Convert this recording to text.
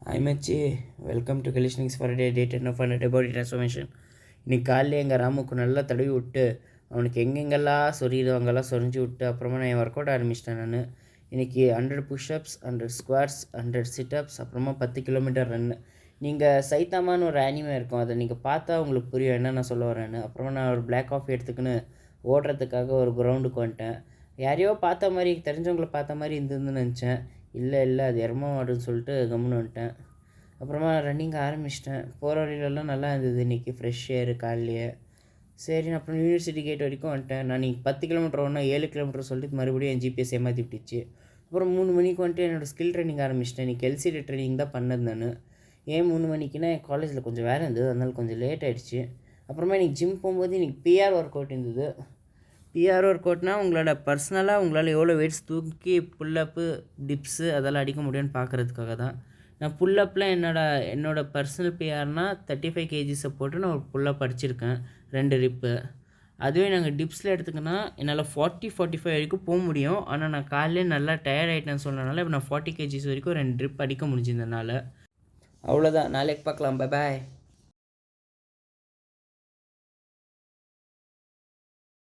Hi Machi, welcome to Conditionings for a Day, Day 10 of 100 Body Transformation. இன்னைக்கு காலையில் எங்கள் ராமுக்கு நல்லா தடவி விட்டு அவனுக்கு எங்கெங்கெல்லாம் சொரியுதோ அங்கெல்லாம் சொரிஞ்சு விட்டு அப்புறமா நான் என் ஒர்க் அவுட் ஆரம்பிச்சிட்டேன். நான் இன்றைக்கி 100 புஷ்அப்ஸ் 100 ஸ்குவாட்ஸ் 100 சிட்டப்ஸ் அப்புறமா 10 கிலோமீட்டர் ரன்னு. நீங்கள் சைத்தாமான்னு ஒரு ஆனிமே இருக்கும், அதை நீங்கள் பார்த்தா உங்களுக்கு புரியும் என்ன நான் சொல்ல வரேன்னு. அப்புறமா நான் ஒரு பிளாக் காஃபி எடுத்துக்கின்னு ஓடுறதுக்காக ஒரு கிரவுண்டுக்கு வந்துட்டேன். யாரையோ பார்த்த மாதிரி தெரிஞ்சவங்கள பார்த்த மாதிரி இருந்ததுன்னு நினச்சேன். இல்லை அது எருமை மாடுன்னு சொல்லிட்டு கம்முன்னு வந்துட்டேன். அப்புறமா ரன்னிங் ஆரம்பிச்சிட்டேன். போகிற வழியிலலாம் நல்லா இருந்தது இன்றைக்கி, ஃப்ரெஷ் ஏர் காலையிலேயே. சரி அப்புறம் யூனிவர்சிட்டி கேட் வரைக்கும் வந்துட்டேன். நான் இன்றைக்கி 10 கிலோமீட்டர் ஓடனா 7 கிலோமீட்டர் சொல்லிட்டு மறுபடியும் என் ஜிபிஎஸ் ஏமாற்றி விட்டுச்சு. அப்புறம் 3 மணிக்கு வந்துட்டு என்னோடய ஸ்கில் ட்ரைனிங் ஆரம்பிச்சிட்டேன். இன்றைக்கி எல்சிடி ட்ரைனிங் தான் பண்ணது நான். ஏன் 3 மணிக்குன்னா என் காலேஜில் கொஞ்சம் வேலை இருந்தது, அதனால் கொஞ்சம் லேட் ஆகிடுச்சு. அப்புறமா இன்றைக்கி ஜிம் போகும்போது இன்றைக்கி பிஆர் ஒர்க் அவுட் இருந்தது. பிஆர் ஒர்க் அவுட்னால் உங்களோட பர்சனலாக உங்களால் எவ்வளோ வெயிட்ஸ் தூக்கி புல்லப்பு டிப்ஸு அதெல்லாம் அடிக்க முடியும்னு பார்க்குறதுக்காக தான். நான் புல்லப்பில் என்னோடய பர்சனல் பிஆர்னால் 35 கேஜிஸை போட்டு நான் ஒரு புல்லப் அடிச்சிருக்கேன் 2 ரிப்பு. அதுவே நாங்கள் டிப்ஸில் எடுத்துக்கினா என்னால் 40-45 வரைக்கும் போக முடியும். ஆனால் நான் காலையிலே நல்லா டயர்ட் ஆகிட்டேன்னு சொன்னனால இப்போ நான் 40 கேஜிஸ் வரைக்கும் 2 ட்ரிப் அடிக்க முடிஞ்சிருந்தனால. அவ்வளோதான், நாளைக்கு பார்க்கலாம். பாய்.